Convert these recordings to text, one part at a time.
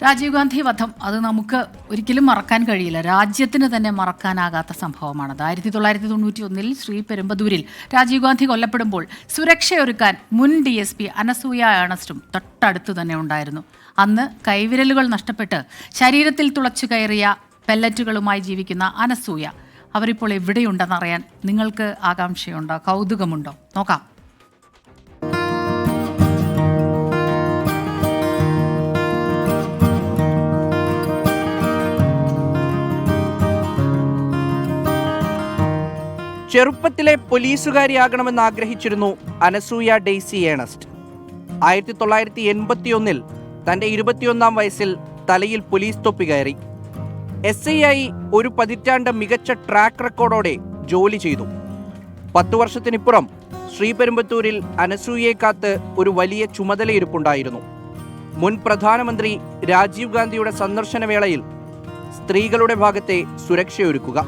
രാജീവ് ഗാന്ധി വധം അത് നമുക്ക് ഒരിക്കലും മറക്കാൻ കഴിയില്ല. രാജ്യത്തിന് തന്നെ മറക്കാനാകാത്ത സംഭവമാണത്. 1991 ശ്രീപെരുമ്പദൂരിൽ രാജീവ് ഗാന്ധി കൊല്ലപ്പെടുമ്പോൾ സുരക്ഷയൊരുക്കാൻ മുൻ DSP അനസൂയ ഏണസ്റ്റും തൊട്ടടുത്ത് തന്നെ ഉണ്ടായിരുന്നു. അന്ന് കൈവിരലുകൾ നഷ്ടപ്പെട്ട് ശരീരത്തിൽ തുളച്ചു കയറിയ പെല്ലറ്റുകളുമായി ജീവിക്കുന്ന അനസൂയ അവരിപ്പോൾ എവിടെയുണ്ടെന്നറിയാൻ നിങ്ങൾക്ക് ആകാംക്ഷയുണ്ടോ, കൗതുകമുണ്ടോ? നോക്കാം. ചെറുപ്പത്തിലെ പോലീസുകാരിയാകണമെന്ന് ആഗ്രഹിച്ചിരുന്നു അനസൂയ ഡെയ്സി ഏണസ്റ്റ്. 1981 തൻ്റെ 21-ാം വയസ്സിൽ തലയിൽ പോലീസ് തൊപ്പി കയറി. SI ആയി ഒരു പതിറ്റാണ്ട് മികച്ച ട്രാക്ക് റെക്കോർഡോടെ ജോലി ചെയ്തു. 10 വർഷത്തിനിപ്പുറം ശ്രീപെരുമ്പത്തൂരിൽ അനസൂയയെ കാത്ത് ഒരു വലിയ ചുമതലയിരിപ്പുണ്ടായിരുന്നു. മുൻ പ്രധാനമന്ത്രി രാജീവ് ഗാന്ധിയുടെ സന്ദർശന വേളയിൽ സ്ത്രീകളുടെ ഭാഗത്തെ സുരക്ഷയൊരുക്കുക.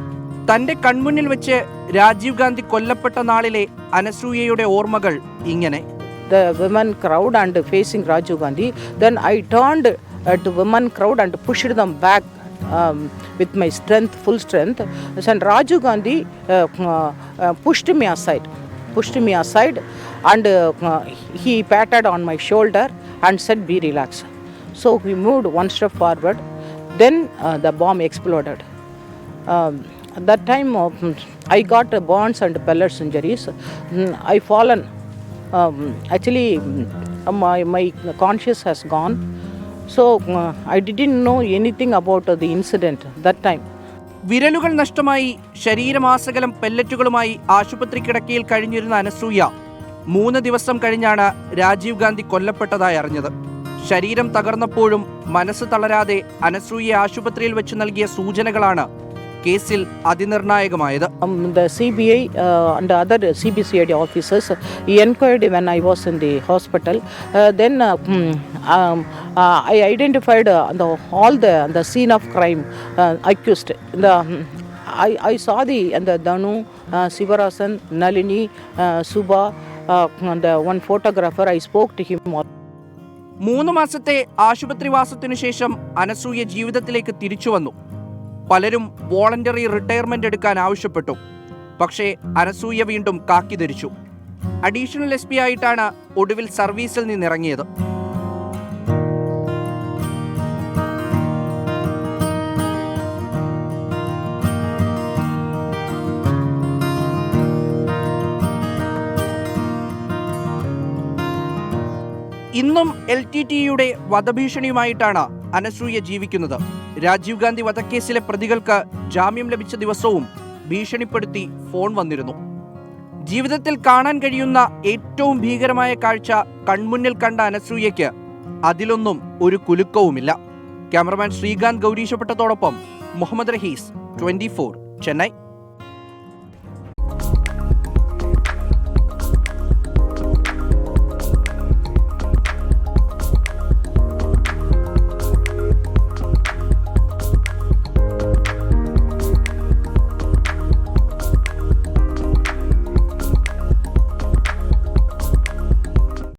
തന്റെ കൺമുന്നിൽ വെച്ച് രാജീവ് ഗാന്ധി കൊല്ലപ്പെട്ട നാളിലെ അനസൂയയുടെ ഓർമ്മകൾ ഇങ്ങനെ. The women crowd and facing Rajiv Gandhi, then I turned to women crowd and pushed them back with my strength, full strength. And Rajiv Gandhi pushed me aside and he patted on my shoulder and said, "Be relaxed." So we moved one step forward. Then the bomb exploded. At that time, I got burns and pellets injuries. I fallen. Actually, my conscience has gone. So I didn't know anything about the incident that time. വിരലുകൾ നഷ്ടമായി ശരീരമാസകലം പെല്ലറ്റുകളുമായി ആശുപത്രി കിടക്കയിൽ കഴിഞ്ഞിരുന്ന അനസൂയ 3 ദിവസം കഴിഞ്ഞാണ് രാജീവ് ഗാന്ധി കൊല്ലപ്പെട്ടതായി അറിഞ്ഞത്. ശരീരം തകർന്നപ്പോഴും മനസ്സ് തളരാതെ അനസൂയ ആശുപത്രിയിൽ വെച്ച് നൽകിയ സൂചനകളാണ് കേസിൽ അതിനിർണായകമായത്. The CBI and other CBCID officers inquired when I was in the hospital. Then I identified all the scene of crime accused. I saw the Danu, Sivarasan, Nalini, Subha, and one photographer. I spoke to him. 3 മാസത്തെ ആശുപത്രിവാസത്തിനു ശേഷം അനസൂയ ജീവിതത്തിലേക്ക് തിരിച്ചു വന്നു. പലരും voluntary retirement എടുക്കാൻ ആവശ്യപ്പെട്ടു. പക്ഷേ അനസൂയ വീണ്ടും കാക്കി ധരിച്ചു. അഡീഷണൽ SP ആയിട്ടാണ് ഒടുവിൽ സർവീസിൽ നിന്നിറങ്ങിയത്. ഇന്നും LTTEയുടെ വധഭീഷണിയുമായിട്ടാണ് അനസൂയ ജീവിക്കുന്നത്. രാജീവ് ഗാന്ധി വധക്കേസിലെ പ്രതികൾക്ക് ജാമ്യം ലഭിച്ച ദിവസവും ഭീഷണിപ്പെടുത്തി ഫോൺ വന്നിരുന്നു. ജീവിതത്തിൽ കാണാൻ കഴിയുന്ന ഏറ്റവും ഭീകരമായ കാഴ്ച കൺമുന്നിൽ കണ്ട അനസൂയയ്ക്ക് അതിലൊന്നും ഒരു കുലുക്കവുമില്ല. ക്യാമറമാൻ ശ്രീകാന്ത് ഗൗരീശപ്പെട്ടതോടൊപ്പം മുഹമ്മദ് റഹീസ്, 24, ചെന്നൈ.